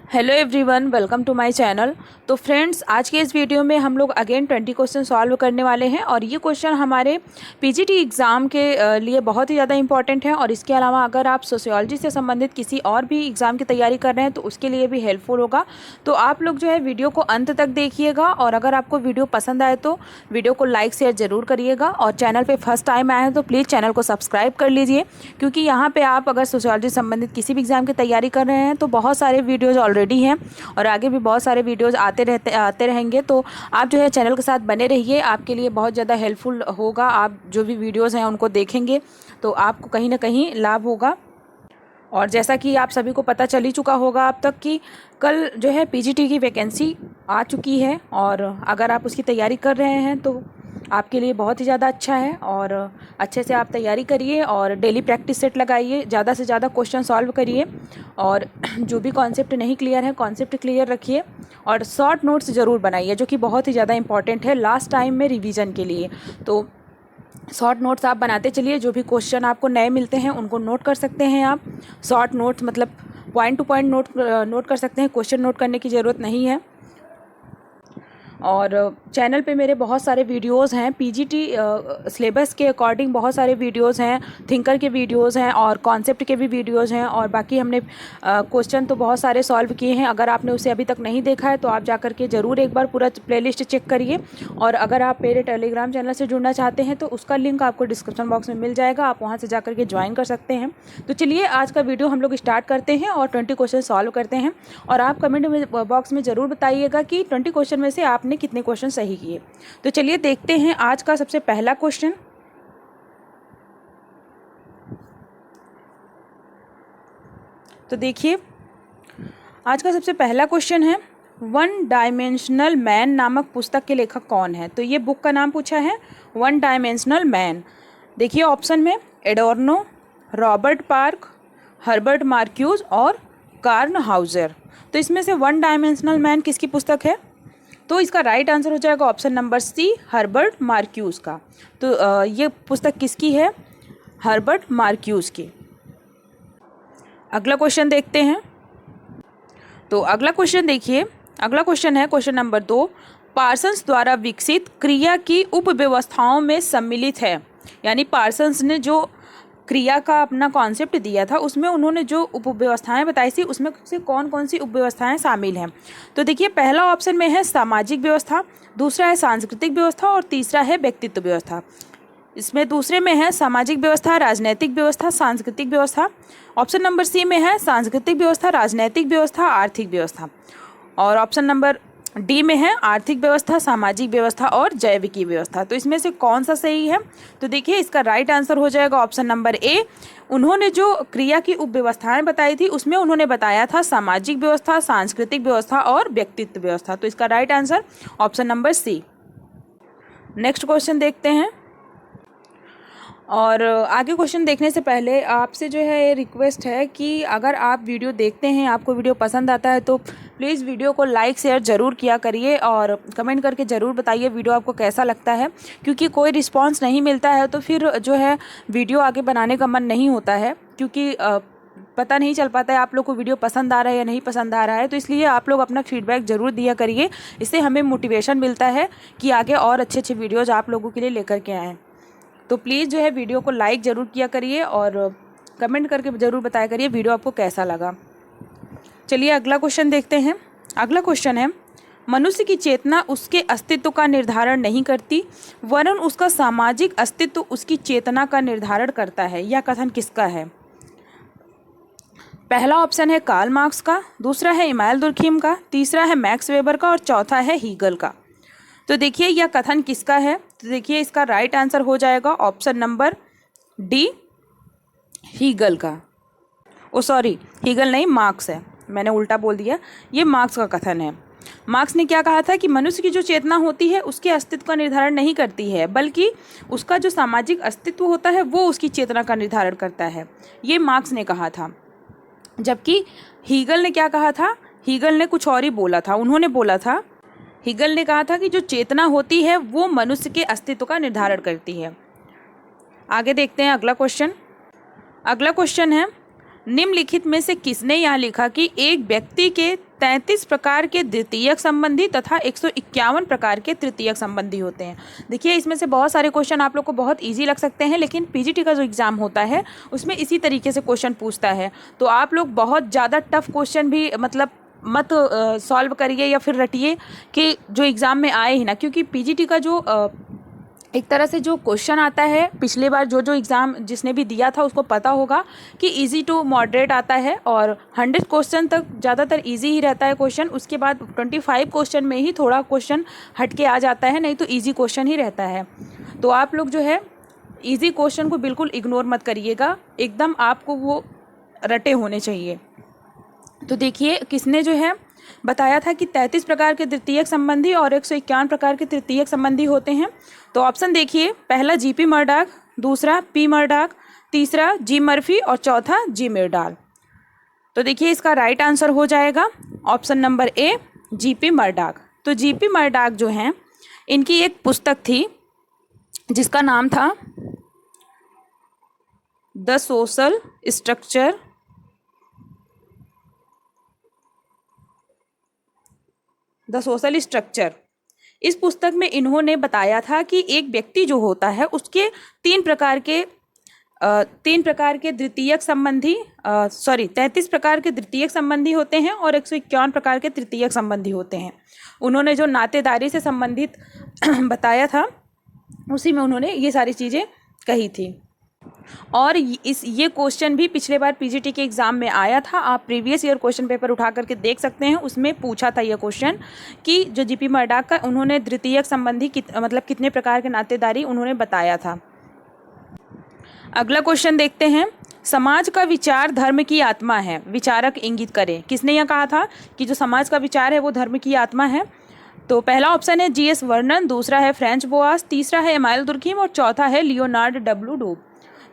Hello everyone, welcome to my channel. तो friends, आज के इस वीडियो में हम लोग अगेन 20 क्वेश्चन सॉल्व करने वाले हैं और ये क्वेश्चन हमारे पीजीटी एग्ज़ाम के लिए बहुत ही ज़्यादा इंपॉर्टेंट है। और इसके अलावा अगर आप सोशियोलॉजी से संबंधित किसी और भी एग्ज़ाम की तैयारी कर रहे हैं तो उसके लिए भी हेल्पफुल होगा। तो आप लोग जो है वीडियो को अंत तक देखिएगा और अगर आपको वीडियो पसंद आए तो वीडियो को लाइक शेयर ज़रूर करिएगा। और चैनल पर फर्स्ट टाइम आए हैं तो प्लीज़ चैनल को सब्सक्राइब कर लीजिए, क्योंकि यहाँ पर आप अगर सोशियोलॉजी संबंधित किसी भी एग्ज़ाम की तैयारी कर रहे हैं तो बहुत सारे वीडियोज़ ऑलरेडी हैं और आगे भी बहुत सारे वीडियोज़ आते रहेंगे। तो आप जो है चैनल के साथ बने रहिए, आपके लिए बहुत ज़्यादा हेल्पफुल होगा। आप जो भी वीडियोज़ हैं उनको देखेंगे तो आपको कहीं ना कहीं लाभ होगा। और जैसा कि आप सभी को पता चल ही चुका होगा अब तक कि कल जो है पीजीटी की वैकेंसी आ चुकी है और अगर आप उसकी तैयारी कर रहे हैं तो आपके लिए बहुत ही ज़्यादा अच्छा है। और अच्छे से आप तैयारी करिए और डेली प्रैक्टिस सेट लगाइए, ज़्यादा से ज़्यादा क्वेश्चन सॉल्व करिए और जो भी कॉन्सेप्ट नहीं क्लियर है कॉन्सेप्ट क्लियर रखिए और शॉर्ट नोट्स ज़रूर बनाइए, जो कि बहुत ही ज़्यादा इंपॉर्टेंट है लास्ट टाइम में रिवीजन के लिए। तो शॉर्ट नोट्स आप बनाते चलिए, जो भी क्वेश्चन आपको नए मिलते हैं उनको नोट कर सकते हैं आप। शॉर्ट नोट्स मतलब पॉइंट टू पॉइंट नोट कर सकते हैं, क्वेश्चन नोट करने की ज़रूरत नहीं है। और चैनल पे मेरे बहुत सारे वीडियोस हैं, पीजीटी सिलेबस के अकॉर्डिंग बहुत सारे वीडियोस हैं, थिंकर के वीडियोस हैं और कॉन्सेप्ट के भी वीडियोस हैं। और बाकी हमने क्वेश्चन तो बहुत सारे सॉल्व किए हैं। अगर आपने उसे अभी तक नहीं देखा है तो आप जाकर के ज़रूर एक बार पूरा प्लेलिस्ट चेक करिए। और अगर आप मेरे टेलीग्राम चैनल से जुड़ना चाहते हैं तो उसका लिंक आपको डिस्क्रिप्शन बॉक्स में मिल जाएगा, आप वहाँ से जाकर के ज्वाइन कर सकते हैं। तो चलिए आज का वीडियो हम लोग स्टार्ट करते हैं और 20 क्वेश्चन सॉल्व करते हैं। और आप कमेंट बॉक्स में ज़रूर बताइएगा कि 20 क्वेश्चन में से आपने कितने क्वेश्चन सही किए। तो चलिए देखते हैं आज का सबसे पहला क्वेश्चन। तो देखिए आज का सबसे पहला क्वेश्चन है, वन डायमेंशनल मैन नामक पुस्तक के लेखक कौन है। तो ये बुक का नाम पूछा है वन डायमेंशनल मैन। देखिए ऑप्शन में एडोर्नो, रॉबर्ट पार्क, हर्बर्ट मार्क्यूज और कार्ल हाउजर। तो इसमें से वन डायमेंशनल मैन किसकी पुस्तक है? तो इसका राइट आंसर हो जाएगा option number C, Herbert Marcuse का। तो ये पुस्तक किसकी है? हर्बर्ट मार्क्यूज की। अगला क्वेश्चन देखते हैं। तो अगला क्वेश्चन देखिए, अगला क्वेश्चन है क्वेश्चन नंबर 2, पार्सन्स द्वारा विकसित क्रिया की उपव्यवस्थाओं में सम्मिलित है। यानी पार्सन्स ने जो क्रिया का अपना कॉन्सेप्ट दिया था उसमें उन्होंने जो उपव्यवस्थाएं बताई थी उसमें से कौन कौन सी उपव्यवस्थाएं शामिल हैं। तो देखिए पहला ऑप्शन में है सामाजिक व्यवस्था, दूसरा है सांस्कृतिक व्यवस्था और तीसरा है व्यक्तित्व व्यवस्था। इसमें दूसरे में है सामाजिक व्यवस्था, राजनैतिक व्यवस्था, सांस्कृतिक व्यवस्था। ऑप्शन नंबर सी में है सांस्कृतिक व्यवस्था, राजनैतिक व्यवस्था, आर्थिक व्यवस्था। और ऑप्शन नंबर डी में है आर्थिक व्यवस्था, सामाजिक व्यवस्था और जैविकी व्यवस्था। तो इसमें से कौन सा सही है? तो देखिए इसका राइट आंसर हो जाएगा ऑप्शन नंबर ए। उन्होंने जो क्रिया की उपव्यवस्थाएं बताई थी उसमें उन्होंने बताया था सामाजिक व्यवस्था, सांस्कृतिक व्यवस्था और व्यक्तित्व व्यवस्था। तो इसका right answer option number C. Next question देखते हैं। और आगे क्वेश्चन देखने से पहले आपसे जो है ये रिक्वेस्ट है कि अगर आप वीडियो देखते हैं, आपको वीडियो पसंद आता है तो प्लीज़ वीडियो को लाइक शेयर ज़रूर किया करिए और कमेंट करके ज़रूर बताइए वीडियो आपको कैसा लगता है, क्योंकि कोई रिस्पांस नहीं मिलता है तो फिर जो है वीडियो आगे बनाने का मन नहीं होता है, क्योंकि पता नहीं चल पाता है आप लोग को वीडियो पसंद आ रहा है या नहीं पसंद आ रहा है। तो इसलिए आप लोग अपना फीडबैक ज़रूर दिया करिए, इससे हमें मोटिवेशन मिलता है कि आगे और अच्छे अच्छे वीडियोज़ आप लोगों के लिए लेकर के आएँ। तो प्लीज़ जो है वीडियो को लाइक ज़रूर किया करिए और कमेंट करके ज़रूर बताया करिए वीडियो आपको कैसा लगा। चलिए अगला क्वेश्चन देखते हैं। अगला क्वेश्चन है, मनुष्य की चेतना उसके अस्तित्व का निर्धारण नहीं करती वरन उसका सामाजिक अस्तित्व उसकी चेतना का निर्धारण करता है। यह कथन किसका है? पहला ऑप्शन है कार्ल मार्क्स का, दूसरा है इमानुएल दुर्खीम का, तीसरा है मैक्स वेबर का और चौथा है हीगल का। तो देखिए यह कथन किसका है? तो देखिए इसका राइट आंसर हो जाएगा ऑप्शन नंबर डी, हीगल का। ओ सॉरी, हीगल नहीं, मार्क्स है, मैंने उल्टा बोल दिया, ये मार्क्स का कथन है। मार्क्स ने क्या कहा था कि मनुष्य की जो चेतना होती है उसके अस्तित्व का निर्धारण नहीं करती है, बल्कि उसका जो सामाजिक अस्तित्व होता है वो उसकी चेतना का निर्धारण करता है। ये मार्क्स ने कहा था। जबकि हीगल ने क्या कहा था? हीगल ने कुछ और ही बोला था। उन्होंने बोला था, हीगल ने कहा था कि जो चेतना होती है वो मनुष्य के अस्तित्व का निर्धारण करती है। आगे देखते हैं अगला क्वेश्चन। अगला क्वेश्चन है, निम्नलिखित में से किसने यह लिखा कि एक व्यक्ति के 33 प्रकार के द्वितीयक संबंधी तथा 151 प्रकार के तृतीयक संबंधी होते हैं। देखिए इसमें से बहुत सारे क्वेश्चन आप लोग को बहुत इजी लग सकते हैं, लेकिन पीजीटी का जो एग्ज़ाम होता है उसमें इसी तरीके से क्वेश्चन पूछता है। तो आप लोग बहुत ज़्यादा टफ क्वेश्चन भी मतलब मत सॉल्व करिए या फिर रटिए कि जो एग्ज़ाम में आए ही ना, क्योंकि पीजीटी का जो एक तरह से जो क्वेश्चन आता है, पिछले बार जो एग्ज़ाम जिसने भी दिया था उसको पता होगा कि इजी टू मॉडरेट आता है और 100 क्वेश्चन तक ज़्यादातर इजी ही रहता है क्वेश्चन। उसके बाद 25 क्वेश्चन में ही थोड़ा क्वेश्चन हट के आ जाता है, नहीं तो इजी क्वेश्चन ही रहता है। तो आप लोग जो है इजी क्वेश्चन को बिल्कुल इग्नोर मत करिएगा, एकदम आपको वो रटे होने चाहिए। तो देखिए किसने जो है बताया था कि 33 प्रकार के द्वितीयक संबंधी और 151 प्रकार के तृतीयक संबंधी होते हैं। तो ऑप्शन देखिए, पहला जीपी मर्डॉक, दूसरा पी मर्डॉक, तीसरा जी मर्फी और चौथा जी मिर्डाल। तो देखिए इसका राइट आंसर हो जाएगा option number A, G P Murdock. तो जीपी मर्डॉक जो हैं इनकी एक पुस्तक थी जिसका नाम था द सोशल स्ट्रक्चर इस पुस्तक में इन्होंने बताया था कि एक व्यक्ति जो होता है उसके 3 प्रकार के द्वितीयक संबंधी 33 प्रकार के द्वितीयक संबंधी होते हैं और 151 प्रकार के तृतीयक संबंधी होते हैं। उन्होंने जो नातेदारी से संबंधित बताया था उसी में उन्होंने ये सारी चीज़ें कही थी। और ये क्वेश्चन भी पिछले बार पीजीटी के एग्ज़ाम में आया था, आप प्रीवियस ईयर क्वेश्चन पेपर उठा करके देख सकते हैं। उसमें पूछा था यह क्वेश्चन कि जो जीपी मर्डॉक का उन्होंने द्वितीयक संबंधी मतलब कितने प्रकार के नातेदारी उन्होंने बताया था। अगला क्वेश्चन देखते हैं, समाज का विचार धर्म की आत्मा है, विचारक इंगित करें। किसने यह कहा था कि जो समाज का विचार है वो धर्म की आत्मा है? तो पहला ऑप्शन है जीएस वर्नन, दूसरा है फ्रेंच बोआस, तीसरा है इमानुएल दुर्खिम और चौथा है लियोनार्ड डब्ल्यू डूब।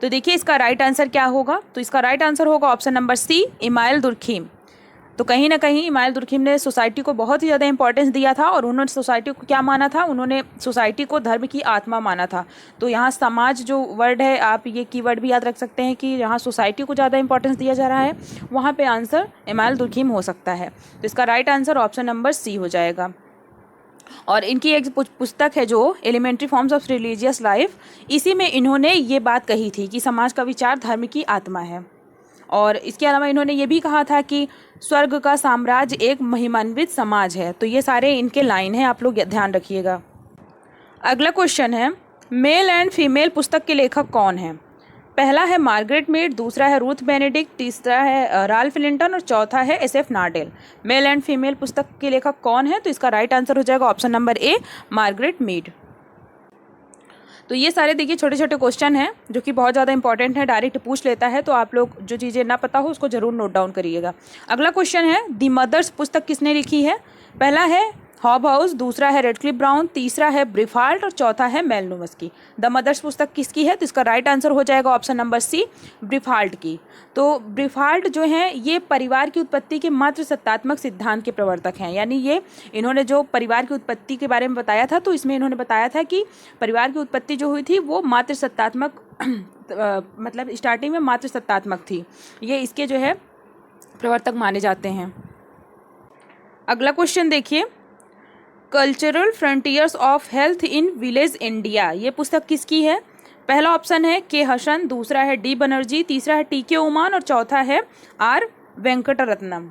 तो देखिए इसका राइट आंसर क्या होगा? तो इसका राइट आंसर होगा option number C, Emmanuel Durkheim. तो कहीं ना कहीं इमानुएल दुर्खिम ने सोसाइटी को बहुत ही ज़्यादा इंपॉर्टेंस दिया था और उन्होंने सोसाइटी को क्या माना था? उन्होंने सोसाइटी को धर्म की आत्मा माना था। तो यहाँ समाज जो वर्ड है, आप ये कीवर्ड भी याद रख सकते हैं कि यहाँ सोसाइटी को ज़्यादा इंपॉर्टेंस दिया जा रहा है, वहाँ पे आंसर इमानुएल दुर्खिम हो सकता है। तो इसका right answer option number C हो जाएगा। और इनकी एक पुस्तक है जो elementary forms of religious life, इसी में इन्होंने ये बात कही थी कि समाज का विचार धर्म की आत्मा है। और इसके अलावा इन्होंने ये भी कहा था कि स्वर्ग का साम्राज्य एक महिमान्वित समाज है। तो ये सारे इनके लाइन हैं, आप लोग ध्यान रखिएगा। अगला क्वेश्चन है, मेल एंड फीमेल पुस्तक के लेखक कौन है? पहला है मार्गरेट मीड, दूसरा है रूथ बेनेडिक्ट, तीसरा है राल्फ लिंटन और चौथा है एसएफ नार्डेल। मेल एंड फीमेल पुस्तक के लेखक कौन है? तो इसका राइट आंसर हो जाएगा option number A, Margaret Mead. तो ये सारे देखिए छोटे छोटे क्वेश्चन हैं जो कि बहुत ज़्यादा इंपॉर्टेंट है, डायरेक्ट पूछ लेता है। तो आप लोग जो चीज़ें ना पता हो उसको जरूर नोट डाउन करिएगा। अगला क्वेश्चन है, दी मदर्स पुस्तक किसने लिखी है? पहला है हॉबहाउस, दूसरा है रेडक्लिफ ब्राउन, तीसरा है ब्रीफाल्ट और चौथा है मेलनोमस्की। द मदर्स पुस्तक किसकी है? तो इसका राइट आंसर हो जाएगा ऑप्शन नंबर सी, ब्रीफाल्ट की। तो ब्रीफाल्ट जो हैं ये परिवार की उत्पत्ति के मातृ सत्तात्मक सिद्धांत के प्रवर्तक हैं। यानी ये इन्होंने जो परिवार की उत्पत्ति के बारे में बताया था, तो इसमें इन्होंने बताया था कि परिवार की उत्पत्ति जो हुई थी वो मातृ सत्तात्मक मतलब स्टार्टिंग में मातृ सत्तात्मक थी। ये इसके जो है प्रवर्तक माने जाते हैं। अगला क्वेश्चन देखिए, cultural frontiers of health in village India, ये पुस्तक किसकी है? पहला ऑप्शन है के हसन, दूसरा है डी बनर्जी, तीसरा है टी के उमान और चौथा है आर वेंकटरत्नम।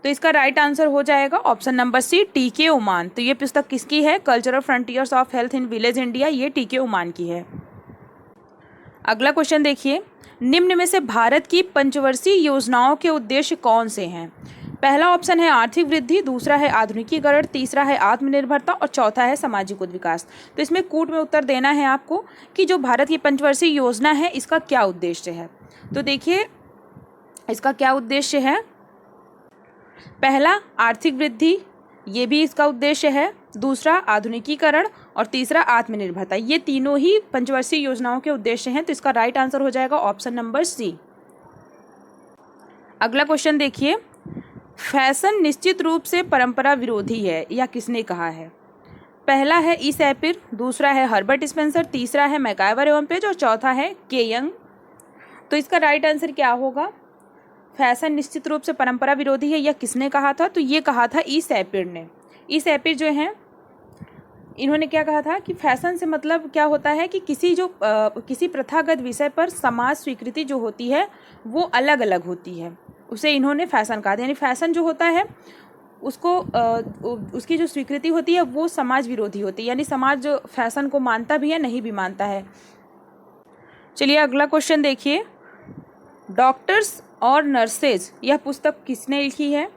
तो इसका राइट आंसर हो जाएगा ऑप्शन नंबर सी, टी के उमान। तो ये पुस्तक किसकी है? Cultural frontiers of health in village India, ये टी के उमान की है। अगला क्वेश्चन देखिए, निम्न में से भारत की पंचवर्षीय योजनाओं के उद्देश्य कौन से हैं? पहला ऑप्शन है आर्थिक वृद्धि, दूसरा है आधुनिकीकरण, तीसरा है आत्मनिर्भरता और चौथा है सामाजिक विकास। तो इसमें कूट में उत्तर देना है आपको कि जो भारत की पंचवर्षीय योजना है इसका क्या उद्देश्य है। तो देखिए इसका क्या उद्देश्य है, पहला आर्थिक वृद्धि, ये भी इसका उद्देश्य है, दूसरा आधुनिकीकरण और तीसरा आत्मनिर्भरता। ये तीनों ही पंचवर्षीय योजनाओं के उद्देश्य हैं। तो इसका राइट आंसर हो जाएगा ऑप्शन नंबर सी। अगला क्वेश्चन देखिए, फैशन निश्चित रूप से परंपरा विरोधी है, यह किसने कहा है? पहला है ई सैपिर, दूसरा है हर्बर्ट स्पेंसर, तीसरा है मैकाइवर एवं पेज और चौथा है के यंग। तो इसका राइट आंसर क्या होगा? फैशन निश्चित रूप से परंपरा विरोधी है, यह किसने कहा था? तो ये कहा था ई सैपिड ने। ई सैपिड जो हैं इन्होंने क्या कहा था कि फैशन से मतलब क्या होता है कि किसी प्रथागत विषय पर समाज स्वीकृति जो होती है वो अलग अलग होती है, उसे इन्होंने फैशन कहा था। यानी फैशन जो होता है उसको उसकी जो स्वीकृति होती है वो समाज विरोधी होती है, यानी समाज जो फैशन को मानता भी है नहीं भी मानता है। चलिए अगला क्वेश्चन देखिए, डॉक्टर्स और नर्सेज यह पुस्तक किसने लिखी है?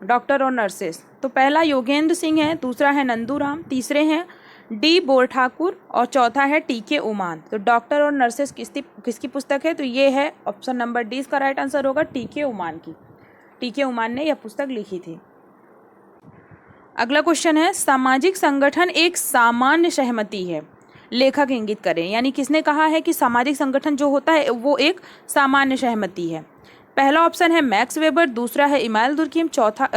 डॉक्टर और नर्सेज, तो पहला योगेंद्र सिंह है, दूसरा है नंदूराम, तीसरे हैं डी बोरठाकुर और चौथा है टीके उमान। तो डॉक्टर और नर्सेज किसकी पुस्तक है? तो ये है ऑप्शन नंबर डी, इसका राइट आंसर होगा टीके उमान की। टीके उमान ने यह पुस्तक लिखी थी। अगला क्वेश्चन है, सामाजिक संगठन एक सामान्य सहमति है, लेखक इंगित करें। यानी किसने कहा है कि सामाजिक संगठन जो होता है वो एक सामान्य सहमति है? पहला ऑप्शन है मैक्स वेबर, दूसरा है इमानुएल दुर्खिम,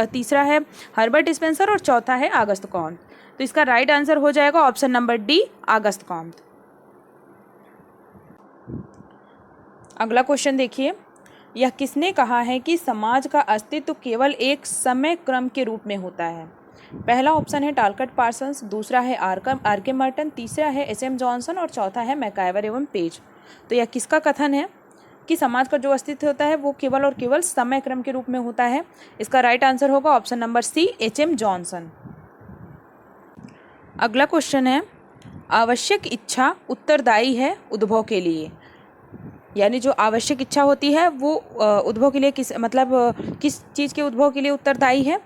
तीसरा है हर्बर्ट स्पेंसर और चौथा है ऑगस्ट कॉम्ट। तो इसका राइट आंसर हो जाएगा option number D, August Comte. अगला क्वेश्चन देखिए, यह किसने कहा है कि समाज का अस्तित्व केवल एक समय क्रम के रूप में होता है? पहला ऑप्शन है टालकट पार्सन्स, दूसरा है आर के मर्टन, तीसरा है एस.एम. जॉनसन और चौथा है मैकाइवर एवं पेज। तो यह किसका कथन है कि समाज का जो अस्तित्व होता है वो केवल और केवल समय क्रम के रूप में होता है? इसका राइट आंसर होगा option number C, H M. Johnson. अगला क्वेश्चन है, आवश्यक इच्छा उत्तरदायी है उद्भव के लिए। यानी जो आवश्यक इच्छा होती है वो उद्भव के लिए किस चीज़ के उद्भव के लिए उत्तरदायी है?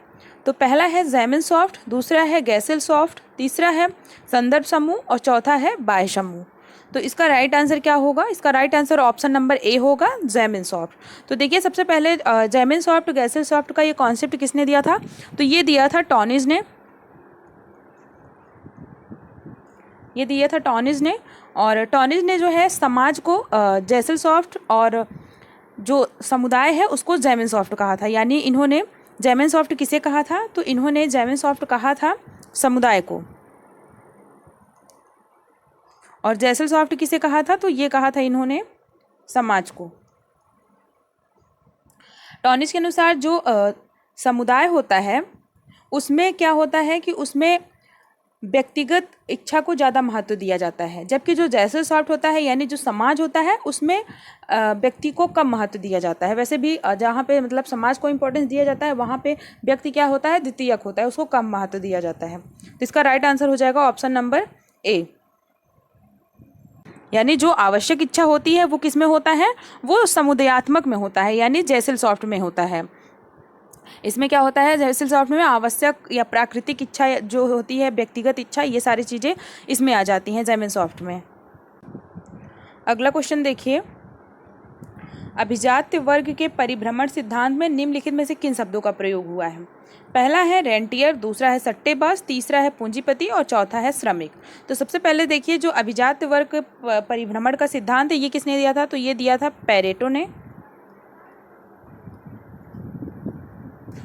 तो पहला है ज़ैमिन सॉफ्ट, दूसरा है गैसेल सॉफ्ट, तीसरा है संदर्भ समूह और चौथा है बाह्य समूह। तो इसका राइट आंसर क्या होगा? इसका राइट आंसर ऑप्शन नंबर ए होगा, ज़ैमिन सॉफ्ट। तो देखिए सबसे पहले ज़ैमिन सॉफ्ट गैसेल सॉफ्ट का ये कॉन्सेप्ट किसने दिया था? तो ये दिया था टॉनिज ने, और टॉनिज ने जो है समाज को गैसेल सॉफ्ट और जो समुदाय है उसको ज़ैमिन सॉफ्ट कहा था। यानी इन्होंने ज़ैमिन सॉफ्ट किसे कहा था? तो इन्होंने ज़ैमिन सॉफ्ट कहा था समुदाय को, और गैसेल सॉफ्ट किसे कहा था? तो ये कहा था इन्होंने समाज को। टॉनिज के अनुसार जो समुदाय होता है उसमें क्या होता है कि उसमें व्यक्तिगत इच्छा को ज़्यादा महत्व दिया जाता है, जबकि जो गैसेल सॉफ्ट होता है यानी जो समाज होता है उसमें व्यक्ति को कम महत्व दिया जाता है। वैसे भी जहाँ पे मतलब समाज को इम्पोर्टेंस दिया जाता है वहाँ पे व्यक्ति क्या होता है? द्वितीयक होता है, उसको कम महत्व दिया जाता है। तो इसका राइट आंसर हो जाएगा ऑप्शन नंबर ए। यानी जो आवश्यक इच्छा होती है वो किस में होता है? वो समुदायात्मक में होता है, यानी गैसेल सॉफ्ट में होता है। इसमें क्या होता है? गैसेल सॉफ्ट में आवश्यक या प्राकृतिक इच्छा जो होती है, व्यक्तिगत इच्छा, ये सारी चीज़ें इसमें आ जाती हैं ज़ैमिन सॉफ्ट में। अगला क्वेश्चन देखिए, अभिजात्य वर्ग के परिभ्रमण सिद्धांत में निम्नलिखित में से किन शब्दों का प्रयोग हुआ है? पहला है रेंटियर, दूसरा है सट्टेबाज, तीसरा है पूंजीपति और चौथा है श्रमिक। तो सबसे पहले देखिए जो अभिजात्य वर्ग परिभ्रमण का सिद्धांत है ये किसने दिया था? तो ये दिया था पेरेटो ने।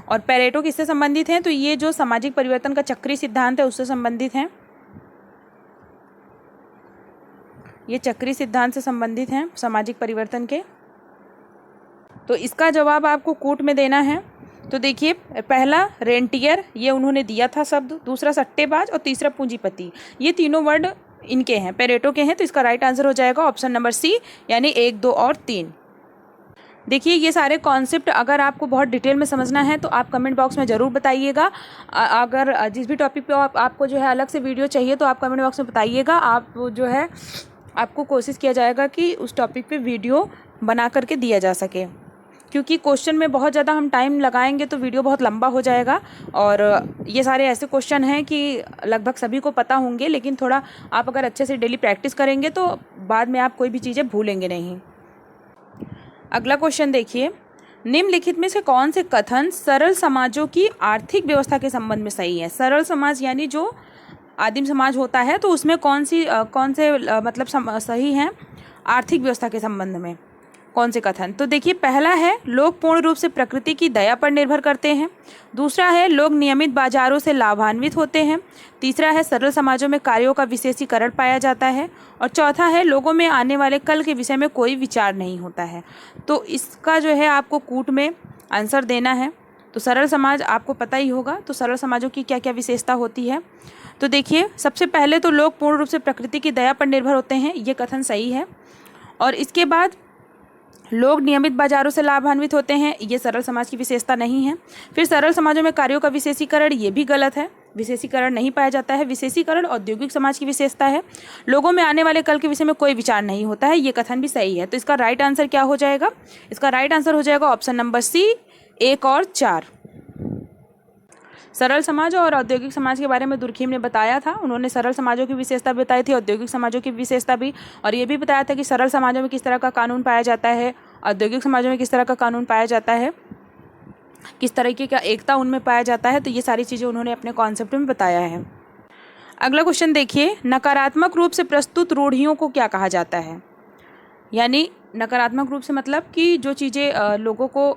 और पेरेटो किससे संबंधित हैं? तो ये जो सामाजिक परिवर्तन का चक्रीय सिद्धांत है उससे संबंधित हैं। ये चक्रीय सिद्धांत से संबंधित हैं सामाजिक परिवर्तन के। तो इसका जवाब आपको कूट में देना है। तो देखिए पहला रेंटियर ये उन्होंने दिया था शब्द, दूसरा सट्टेबाज और तीसरा पूंजीपति। ये तीनों वर्ड इनके हैं, पेरेटो के हैं। तो इसका राइट आंसर हो जाएगा ऑप्शन नंबर सी, यानी 1, 2 और 3। देखिए ये सारे कॉन्सेप्ट अगर आपको बहुत डिटेल में समझना है तो आप कमेंट बॉक्स में ज़रूर बताइएगा। अगर जिस भी टॉपिक पे आपको जो है अलग से वीडियो चाहिए तो आप कमेंट बॉक्स में बताइएगा। आप जो है आपको कोशिश किया जाएगा कि उस टॉपिक पे वीडियो बना करके दिया जा सके, क्योंकि क्वेश्चन में बहुत ज़्यादा हम टाइम लगाएंगे तो वीडियो बहुत लंबा हो जाएगा। और ये सारे ऐसे क्वेश्चन हैं कि लगभग सभी को पता होंगे, लेकिन थोड़ा आप अगर अच्छे से डेली प्रैक्टिस करेंगे तो बाद में आप कोई भी चीज़ें भूलेंगे नहीं। अगला क्वेश्चन देखिए, निम्नलिखित में से कौन से कथन सरल समाजों की आर्थिक व्यवस्था के संबंध में सही है? सरल समाज यानी जो आदिम समाज होता है तो उसमें कौन से मतलब सही हैं आर्थिक व्यवस्था के संबंध में? कौन से कथन? तो देखिए, पहला है लोग पूर्ण रूप से प्रकृति की दया पर निर्भर करते हैं। दूसरा है लोग नियमित बाजारों से लाभान्वित होते हैं। तीसरा है सरल समाजों में कार्यों का विशेषीकरण पाया जाता है। और चौथा है लोगों में आने वाले कल के विषय में कोई विचार नहीं होता है। तो इसका जो है आपको कूट में आंसर देना है। तो सरल समाज आपको पता ही होगा, तो सरल समाजों की क्या क्या विशेषता होती है। तो देखिए, सबसे पहले तो लोग पूर्ण रूप से प्रकृति की दया पर निर्भर होते हैं, ये कथन सही है। और इसके बाद लोग नियमित बाजारों से लाभान्वित होते हैं, ये सरल समाज की विशेषता नहीं है। फिर सरल समाजों में कार्यों का विशेषीकरण, ये भी गलत है, विशेषीकरण नहीं पाया जाता है। विशेषीकरण औद्योगिक समाज की विशेषता है। लोगों में आने वाले कल के विषय में कोई विचार नहीं होता है, ये कथन भी सही है। तो इसका राइट आंसर क्या हो जाएगा? इसका राइट आंसर हो जाएगा ऑप्शन नंबर सी, 1 और 4। सरल समाज और औद्योगिक समाज के बारे में दुर्खीम ने बताया था। उन्होंने सरल समाजों की विशेषता बताई थी, औद्योगिक समाजों की विशेषता भी, और ये भी बताया था कि सरल समाजों में किस तरह का कानून पाया जाता है, औद्योगिक समाजों में किस तरह का कानून पाया जाता है, किस तरीके का एकता उनमें पाया जाता है। तो ये सारी चीज़ें उन्होंने अपने कॉन्सेप्ट में बताया है। अगला क्वेश्चन देखिए, नकारात्मक रूप से प्रस्तुत रूढ़ियों को क्या कहा जाता है? यानी नकारात्मक रूप से मतलब कि जो चीज़ें लोगों को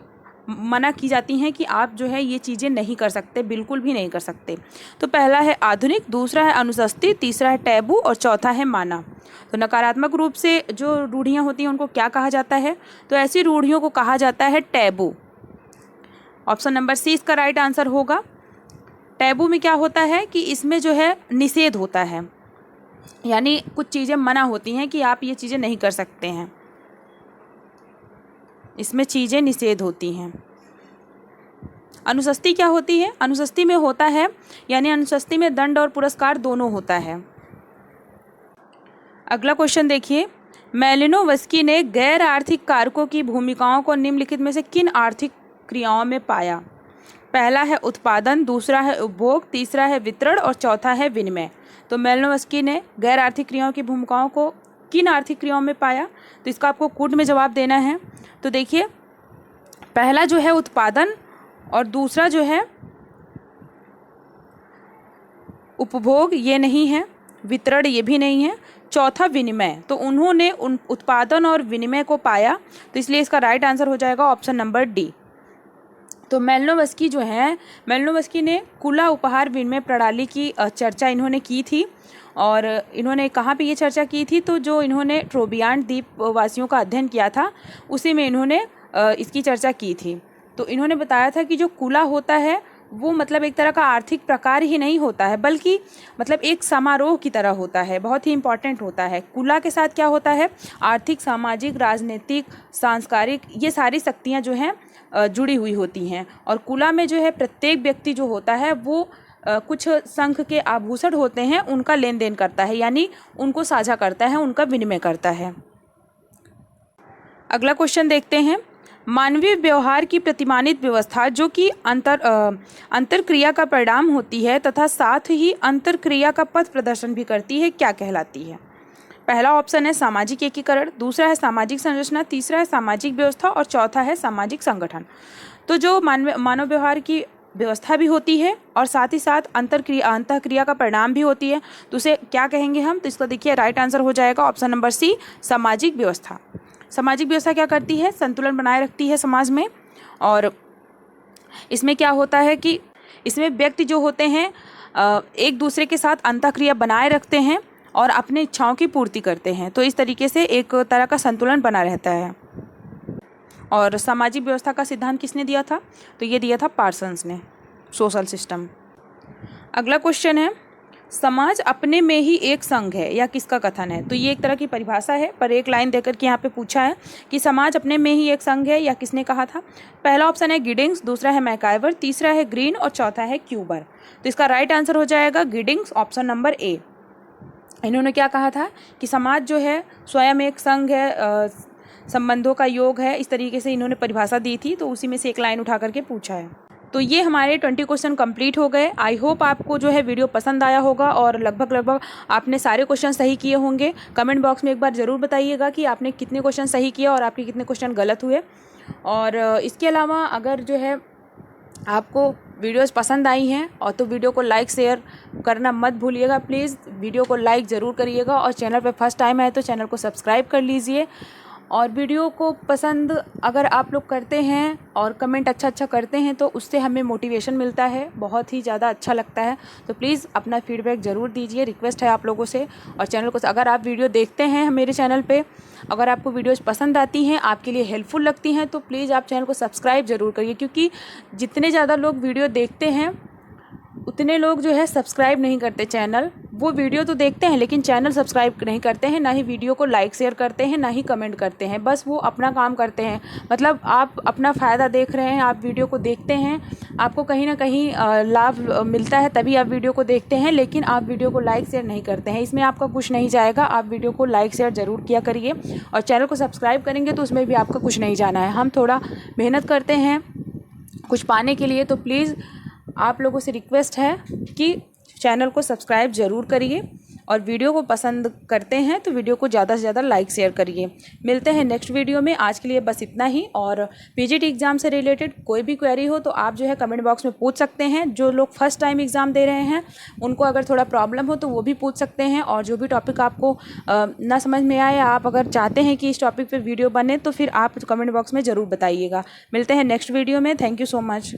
मना की जाती हैं कि आप जो है ये चीज़ें नहीं कर सकते, बिल्कुल भी नहीं कर सकते। तो पहला है आधुनिक, दूसरा है अनुशस्ती, तीसरा है टैबू और चौथा है माना। तो नकारात्मक रूप से जो रूढ़ियाँ होती हैं उनको क्या कहा जाता है? तो ऐसी रूढ़ियों को कहा जाता है टैबू। ऑप्शन नंबर सी इसका राइट आंसर होगा। टैबू में क्या होता है कि इसमें जो है निषेध होता है, यानी कुछ चीज़ें मना होती हैं कि आप ये चीज़ें नहीं कर सकते हैं, इसमें चीज़ें निषेध होती हैं। अनुशस्ती क्या होती है? अनुशस्ती में होता है, यानी अनुशस्ती में दंड और पुरस्कार दोनों होता है। अगला क्वेश्चन देखिए, मैलिनोवस्की ने गैर आर्थिक कारकों की भूमिकाओं को निम्नलिखित में से किन आर्थिक क्रियाओं में पाया? पहला है उत्पादन, दूसरा है उपभोग, तीसरा है वितरण और चौथा है विनिमय। तो मैलिनोवस्की ने गैर आर्थिक क्रियाओं की भूमिकाओं को किन आर्थिक क्रियाओं में पाया? तो इसका आपको कूट में जवाब देना है। तो देखिए, पहला जो है उत्पादन और दूसरा जो है उपभोग, ये नहीं है, वितरण ये भी नहीं है, चौथा विनिमय। तो उन्होंने उन उत्पादन और विनिमय को पाया, तो इसलिए इसका राइट आंसर हो जाएगा ऑप्शन नंबर डी। तो मैलिनोवस्की जो है, मैलिनोवस्की ने खुला उपहार विनिमय प्रणाली की चर्चा इन्होंने की थी। और इन्होंने कहाँ पे ये चर्चा की थी? तो जो इन्होंने ट्रोबियान द्वीप वासियों का अध्ययन किया था उसी में इन्होंने इसकी चर्चा की थी। तो इन्होंने बताया था कि जो खुला होता है वो मतलब एक तरह का आर्थिक प्रकार ही नहीं होता है, बल्कि मतलब एक समारोह की तरह होता है, बहुत ही इम्पॉर्टेंट होता है। कुला के साथ क्या होता है? आर्थिक, सामाजिक, राजनीतिक, सांस्कृतिक, ये सारी शक्तियाँ जो हैं जुड़ी हुई होती हैं। और कुला में जो है प्रत्येक व्यक्ति जो होता है वो कुछ संघ के आभूषण होते हैं, उनका लेन देन करता है, यानी उनको साझा करता है, उनका विनिमय करता है। अगला क्वेश्चन देखते हैं, मानवीय व्यवहार की प्रतिमानित व्यवस्था जो कि अंतरक्रिया का परिणाम होती है तथा साथ ही अंतरक्रिया का पथ प्रदर्शन भी करती है, क्या कहलाती है? पहला ऑप्शन है सामाजिक एकीकरण, दूसरा है सामाजिक संरचना, तीसरा है सामाजिक व्यवस्था और चौथा है सामाजिक संगठन। तो जो मानव व्यवहार की व्यवस्था भी होती है और साथ ही साथ अंतःक्रिया का परिणाम भी होती है, तो उसे क्या कहेंगे हम? तो इसका देखिए राइट आंसर हो जाएगा ऑप्शन नंबर सी, सामाजिक व्यवस्था। सामाजिक व्यवस्था क्या करती है? संतुलन बनाए रखती है समाज में। और इसमें क्या होता है कि इसमें व्यक्ति जो होते हैं एक दूसरे के साथ अंतःक्रिया बनाए रखते हैं और अपनी इच्छाओं की पूर्ति करते हैं। तो इस तरीके से एक तरह का संतुलन बना रहता है। और सामाजिक व्यवस्था का सिद्धांत किसने दिया था? तो ये दिया था पार्सन्स ने, सोशल सिस्टम। अगला क्वेश्चन है, समाज अपने में ही एक संघ है, या किसका कथन है? तो ये एक तरह की परिभाषा है, पर एक लाइन देकर के यहाँ पे पूछा है कि समाज अपने में ही एक संघ है, या किसने कहा था? पहला ऑप्शन है गिडिंग्स, दूसरा है मैकाइवर, तीसरा है ग्रीन और चौथा है क्यूबर। तो इसका राइट आंसर हो जाएगा गिडिंग्स, ऑप्शन नंबर ए। इन्होंने क्या कहा था कि समाज जो है स्वयं एक संघ है, संबंधों का योग है, इस तरीके से इन्होंने परिभाषा दी थी। तो उसी में से एक लाइन उठा करके पूछा है। तो ये हमारे 20 क्वेश्चन कंप्लीट हो गए। आई होप आपको जो है वीडियो पसंद आया होगा और लगभग आपने सारे क्वेश्चन सही किए होंगे। कमेंट बॉक्स में एक बार ज़रूर बताइएगा कि आपने कितने क्वेश्चन सही किए और आपके कितने क्वेश्चन गलत हुए। और इसके अलावा अगर जो है आपको वीडियोस पसंद आई हैं और तो वीडियो को लाइक शेयर करना मत भूलिएगा। प्लीज़ वीडियो को लाइक ज़रूर करिएगा और चैनल पर फर्स्ट टाइम है तो चैनल को सब्सक्राइब कर लीजिए। और वीडियो को पसंद अगर आप लोग करते हैं और कमेंट अच्छा करते हैं तो उससे हमें मोटिवेशन मिलता है, बहुत ही ज़्यादा अच्छा लगता है। तो प्लीज़ अपना फीडबैक ज़रूर दीजिए, रिक्वेस्ट है आप लोगों से। और चैनल को, अगर आप वीडियो देखते हैं मेरे चैनल पे, अगर आपको वीडियोज़ पसंद आती हैं, आपके लिए हेल्पफुल लगती हैं, तो प्लीज़ आप चैनल को सब्सक्राइब ज़रूर करिए, क्योंकि जितने ज़्यादा लोग वीडियो देखते हैं उतने लोग जो है सब्सक्राइब नहीं करते चैनल। वो वीडियो तो देखते हैं लेकिन चैनल सब्सक्राइब नहीं करते हैं, ना ही वीडियो को लाइक शेयर करते हैं, ना ही कमेंट करते हैं। बस वो अपना काम करते हैं, मतलब आप अपना फ़ायदा देख रहे हैं, आप वीडियो को देखते हैं, आपको कहीं ना कहीं लाभ मिलता है तभी आप वीडियो को देखते हैं, लेकिन आप वीडियो को लाइक शेयर नहीं करते हैं। इसमें आपका कुछ नहीं जाएगा, आप वीडियो को लाइक शेयर ज़रूर किया करिए और चैनल को सब्सक्राइब करेंगे तो उसमें भी आपका कुछ नहीं जाना है। हम थोड़ा मेहनत करते हैं कुछ पाने के लिए, तो प्लीज़ आप लोगों से रिक्वेस्ट है कि चैनल को सब्सक्राइब ज़रूर करिए और वीडियो को पसंद करते हैं तो वीडियो को ज़्यादा से ज़्यादा लाइक शेयर करिए। मिलते हैं नेक्स्ट वीडियो में, आज के लिए बस इतना ही। और पीजीटी एग्ज़ाम से रिलेटेड कोई भी क्वेरी हो तो आप जो है कमेंट बॉक्स में पूछ सकते हैं। जो लोग फर्स्ट टाइम एग्ज़ाम दे रहे हैं उनको अगर थोड़ा प्रॉब्लम हो तो वो भी पूछ सकते हैं, और जो भी टॉपिक आपको ना समझ में आए, आप अगर चाहते हैं कि इस टॉपिक पर वीडियो बने तो फिर आप कमेंट बॉक्स में ज़रूर बताइएगा। मिलते हैं नेक्स्ट वीडियो में। Thank you so much.